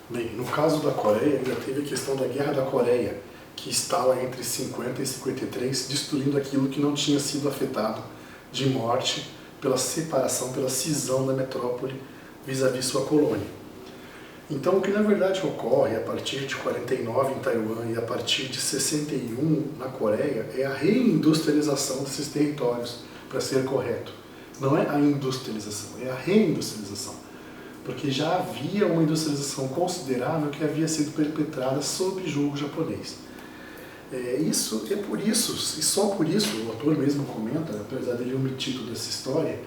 Bem, no caso da Coreia, ainda teve a questão da Guerra da Coreia, que estala entre 50 e 53, destruindo aquilo que não tinha sido afetado de morte pela separação, pela cisão da metrópole vis-à-vis sua colônia. Então, o que na verdade ocorre a partir de 49 em Taiwan e a partir de 61 na Coreia é a reindustrialização desses territórios, para ser correto. Não é a industrialização, é a reindustrialização. Porque já havia uma industrialização considerável que havia sido perpetrada sob julgo japonês. Isso é por isso, e só por isso, o autor mesmo comenta, apesar dele omitir toda essa história,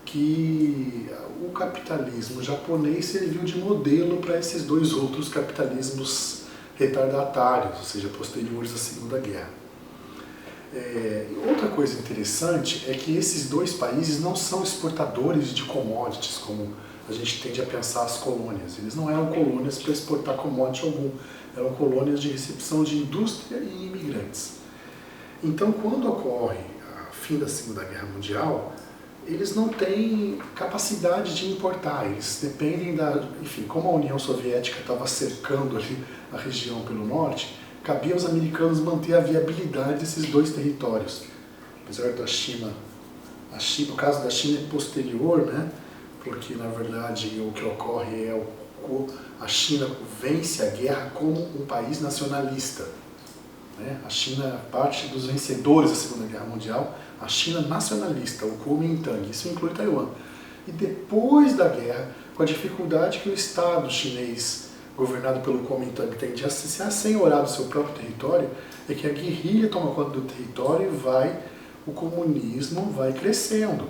que o capitalismo japonês serviu de modelo para esses dois outros capitalismos retardatários, ou seja, posteriores à Segunda Guerra. Outra coisa interessante é que esses dois países não são exportadores de commodities, como a gente tende a pensar as colônias. Eles não eram colônias para exportar commodity algum, eram colônias de recepção de indústria e imigrantes. Então, quando ocorre o fim da Segunda Guerra Mundial, eles não têm capacidade de importar, eles dependem enfim, como a União Soviética estava cercando ali a região pelo norte, cabia aos americanos manter a viabilidade desses dois territórios. Apesar da China, o caso da China é posterior, né? Porque na verdade o que ocorre é a China vence a guerra como um país nacionalista. Né? A China, parte dos vencedores da Segunda Guerra Mundial, a China nacionalista, o Kuomintang, isso inclui Taiwan. E depois da guerra, com a dificuldade que o Estado chinês, governado pelo Kuomintang, tem de se assenhorar do seu próprio território, é que a guerrilha toma conta do território e o comunismo vai crescendo.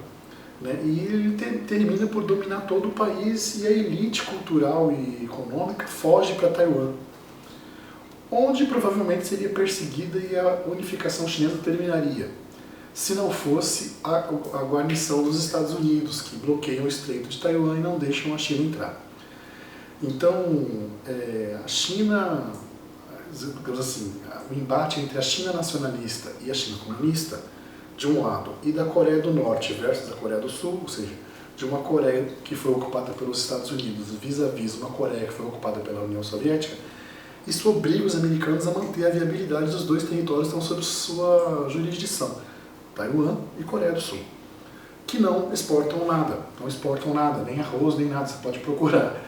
Né? E ele termina por dominar todo o país e a elite cultural e econômica foge para Taiwan, onde provavelmente seria perseguida e a unificação chinesa terminaria, se não fosse a guarnição dos Estados Unidos, que bloqueiam o Estreito de Taiwan e não deixam a China entrar. Então, a China, digamos assim, o embate entre a China nacionalista e a China comunista, de um lado, e da Coreia do Norte versus a Coreia do Sul, ou seja, de uma Coreia que foi ocupada pelos Estados Unidos vis-à-vis uma Coreia que foi ocupada pela União Soviética, isso obriga os americanos a manter a viabilidade dos dois territórios que estão sob sua jurisdição, Taiwan e Coreia do Sul, que não exportam nada, nem arroz, nem nada, você pode procurar.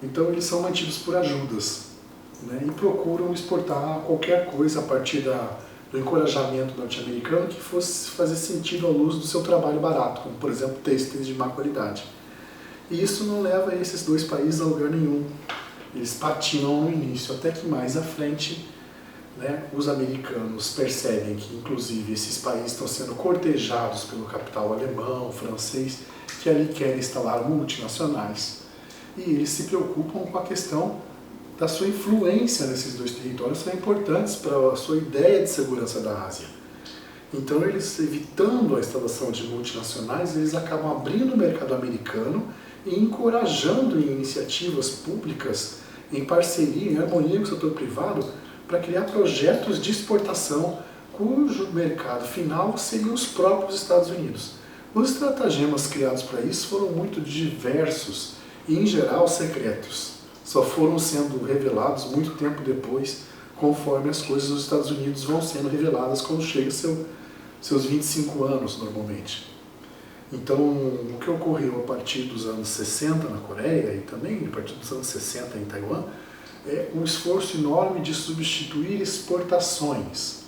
Então eles são mantidos por ajudas, né, e procuram exportar qualquer coisa a partir do encorajamento norte-americano que fosse fazer sentido à luz do seu trabalho barato, como por exemplo têxteis de má qualidade. E isso não leva esses dois países a lugar nenhum. Eles patinam no início, até que mais à frente, né, os americanos percebem que inclusive esses países estão sendo cortejados pelo capital alemão, francês, que ali querem instalar multinacionais. E eles se preocupam com a questão da sua influência nesses dois territórios, são importantes para a sua ideia de segurança da Ásia. Então eles, evitando a instalação de multinacionais, eles acabam abrindo o mercado americano e encorajando iniciativas públicas em parceria, em harmonia com o setor privado, para criar projetos de exportação cujo mercado final seriam os próprios Estados Unidos. Os estratagemas criados para isso foram muito diversos e, em geral, secretos. Só foram sendo revelados muito tempo depois, conforme as coisas dos Estados Unidos vão sendo reveladas quando chega seus 25 anos, normalmente. Então, o que ocorreu a partir dos anos 60 na Coreia e também a partir dos anos 60 em Taiwan é um esforço enorme de substituir exportações,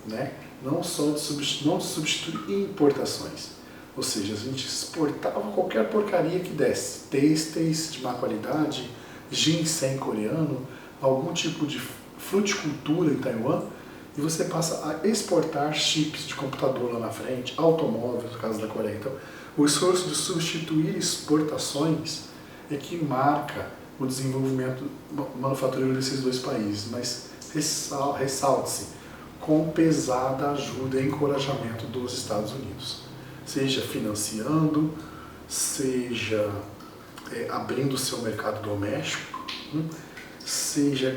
né? Não só de substituir importações. Ou seja, a gente exportava qualquer porcaria que desse, têxteis de má qualidade, ginseng coreano, algum tipo de fruticultura em Taiwan, e você passa a exportar chips de computador lá na frente, automóveis, no caso da Coreia. Então, o esforço de substituir exportações é que marca o desenvolvimento manufatureiro desses dois países, mas ressalte-se com pesada ajuda e encorajamento dos Estados Unidos, seja financiando, seja abrindo o seu mercado doméstico, seja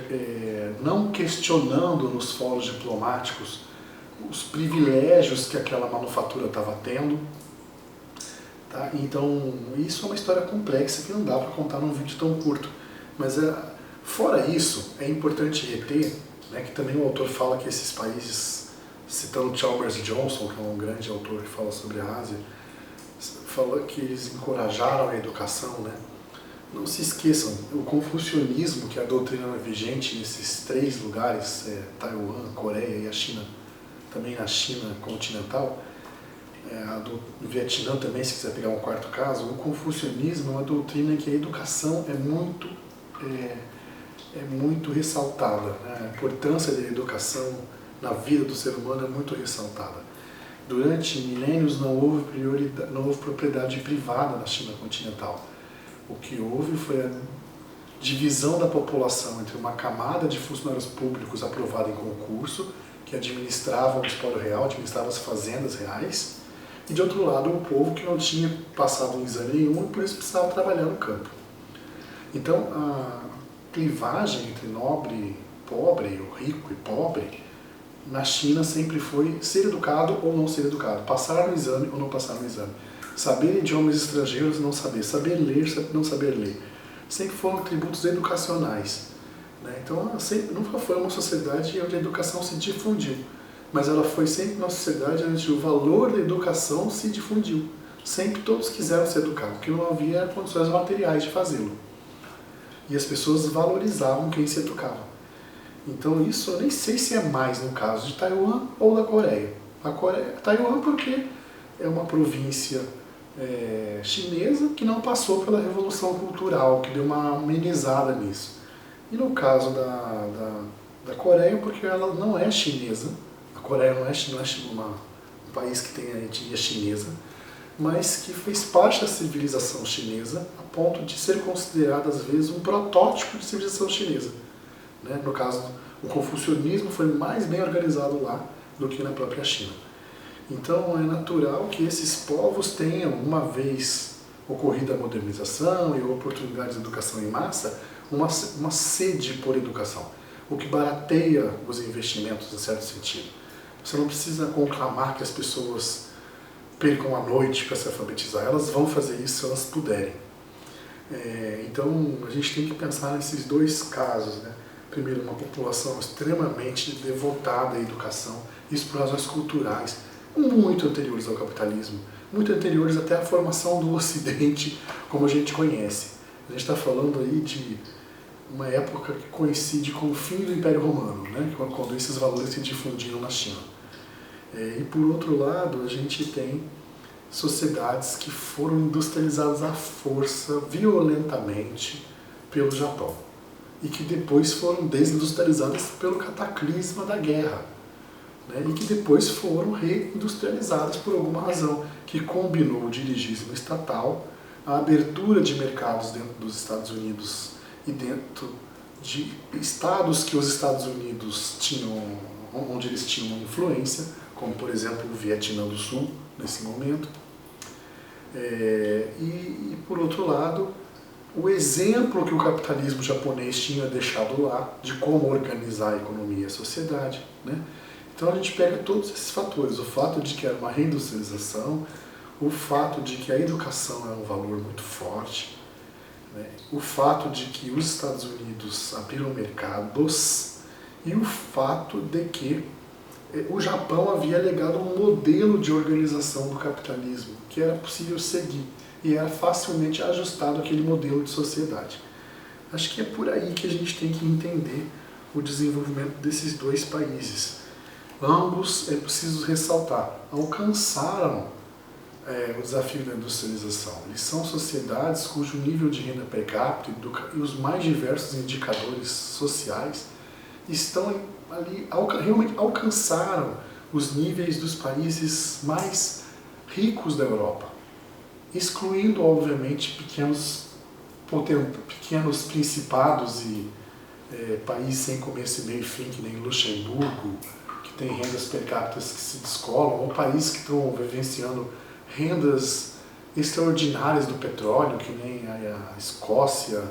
não questionando nos fóruns diplomáticos os privilégios que aquela manufatura estava tendo. Tá? Então, isso é uma história complexa que não dá para contar num vídeo tão curto. Mas fora isso, é importante reter, né, que também o autor fala que esses países, citando Chalmers Johnson, que é um grande autor que fala sobre a Ásia, fala que eles encorajaram a educação, né? Não se esqueçam, o confucionismo, que é a doutrina vigente nesses 3 lugares, Taiwan, Coreia e a China, também na China continental, no Vietnã também, se quiser pegar um 4º caso, o confucionismo é uma doutrina em que a educação é muito ressaltada, né? A importância da educação na vida do ser humano é muito ressaltada. Durante milênios não houve propriedade privada na China continental. O que houve foi a divisão da população entre uma camada de funcionários públicos aprovada em concurso, que administravam o espólio real, administravam as fazendas reais, e de outro lado o povo que não tinha passado em exame nenhum e por isso precisava trabalhar no campo. Então a clivagem entre nobre e pobre, ou rico e pobre, na China sempre foi ser educado ou não ser educado, passar no exame ou não passar no exame, saber idiomas estrangeiros ou não saber ler, não saber ler. Sempre foram tributos educacionais, né? Então nunca foi uma sociedade onde a educação se difundiu, mas ela foi sempre uma sociedade onde o valor da educação se difundiu. Sempre todos quiseram se educar, porque não havia condições materiais de fazê-lo. E as pessoas valorizavam quem se educava. Então isso eu nem sei se é mais no caso de Taiwan ou da Coreia. Taiwan porque é uma província chinesa que não passou pela Revolução Cultural, que deu uma amenizada nisso. E no caso da Coreia, porque ela não é chinesa, a Coreia não é um país que tem a etnia chinesa, mas que fez parte da civilização chinesa a ponto de ser considerada às vezes um protótipo de civilização chinesa. Né? No caso, o confucionismo foi mais bem organizado lá do que na própria China. Então é natural que esses povos tenham, uma vez ocorrida a modernização e oportunidades de educação em massa, uma sede por educação, o que barateia os investimentos em certo sentido. Você não precisa conclamar que as pessoas percam a noite para se alfabetizar, elas vão fazer isso se elas puderem. Então a gente tem que pensar nesses 2 casos, né? Primeiro, uma população extremamente devotada à educação, isso por razões culturais, muito anteriores ao capitalismo, muito anteriores até à formação do Ocidente como a gente conhece. A gente está falando aí de uma época que coincide com o fim do Império Romano, né? Quando esses valores se difundiram na China. E por outro lado, a gente tem sociedades que foram industrializadas à força, violentamente, pelo Japão. E que depois foram desindustrializadas pelo cataclisma da guerra. Né? E que depois foram reindustrializadas por alguma razão, que combinou o dirigismo estatal, a abertura de mercados dentro dos Estados Unidos e dentro de estados que os Estados Unidos tinham, onde eles tinham influência, como por exemplo o Vietnã do Sul, nesse momento. E por outro lado, o exemplo que o capitalismo japonês tinha deixado lá de como organizar a economia e a sociedade. Né? Então a gente pega todos esses fatores, o fato de que era uma reindustrialização, o fato de que a educação é um valor muito forte, né? O fato de que os Estados Unidos abriram mercados e o fato de que o Japão havia legado um modelo de organização do capitalismo que era possível seguir e era facilmente ajustado àquele modelo de sociedade. Acho que é por aí que a gente tem que entender o desenvolvimento desses 2 países. Ambos, é preciso ressaltar, alcançaram o desafio da industrialização. Eles são sociedades cujo nível de renda per capita e os mais diversos indicadores sociais estão ali, realmente alcançaram os níveis dos países mais ricos da Europa, excluindo, obviamente, pequenos principados e países sem começo e meio e fim, que nem Luxemburgo, que tem rendas per capita que se descolam, ou países que estão vivenciando rendas extraordinárias do petróleo, que nem a Escócia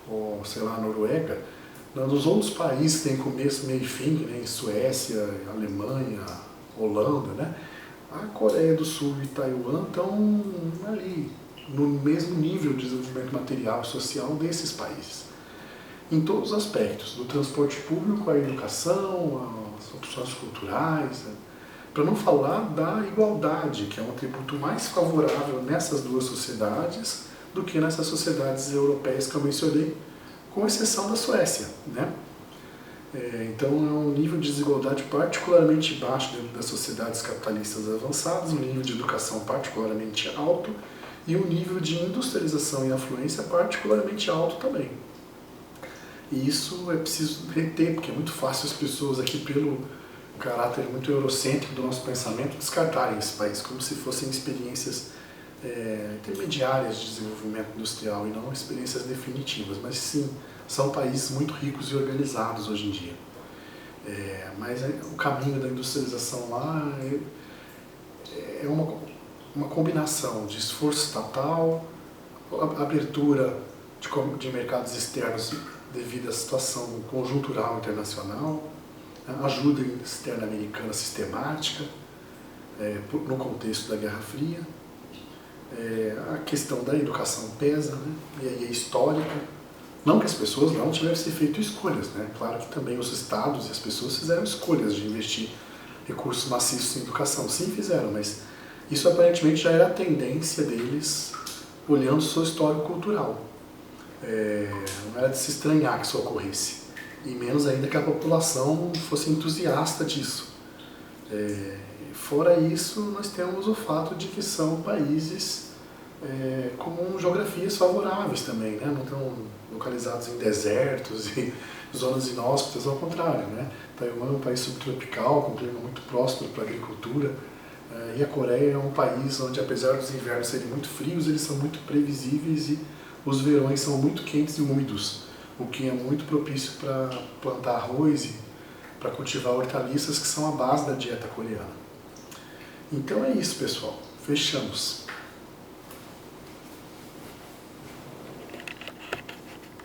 ou, sei lá, a Noruega. Nos outros países que têm começo, meio e fim, que nem Suécia, Alemanha, Holanda, né? A Coreia do Sul e Taiwan estão ali, no mesmo nível de desenvolvimento material e social desses países. em todos os aspectos, do transporte público à educação, às opções culturais, para não falar da igualdade, que é um atributo mais favorável nessas duas sociedades do que nessas sociedades europeias que eu mencionei, com exceção da Suécia, né? Então é um nível de desigualdade particularmente baixo dentro das sociedades capitalistas avançadas, um nível de educação particularmente alto e um nível de industrialização e afluência particularmente alto também. E isso é preciso reter, porque é muito fácil as pessoas aqui, pelo caráter muito eurocêntrico do nosso pensamento, descartarem esse país como se fossem experiências intermediárias de desenvolvimento industrial e não experiências definitivas, mas sim, são países muito ricos e organizados hoje em dia. Mas o caminho da industrialização lá é uma combinação de esforço estatal, abertura de mercados externos devido à situação conjuntural internacional, ajuda externa americana sistemática, no contexto da Guerra Fria. A questão da educação pesa, né? E aí é histórica. Não que as pessoas não tivessem feito escolhas, né? Claro que também os estados e as pessoas fizeram escolhas de investir recursos maciços em educação. Sim, fizeram, mas isso aparentemente já era a tendência deles olhando o seu histórico cultural. Não era de se estranhar que isso ocorresse. E menos ainda que a população fosse entusiasta disso. Fora isso, nós temos o fato de que são países com geografias favoráveis também, né? Não estão localizados em desertos e zonas inóspitas, ao contrário, né? Taiwan é um país subtropical, com um clima muito próspero para a agricultura, e a Coreia é um país onde, apesar dos invernos serem muito frios, eles são muito previsíveis e os verões são muito quentes e úmidos, o que é muito propício para plantar arroz e para cultivar hortaliças, que são a base da dieta coreana. Então é isso, pessoal. Fechamos.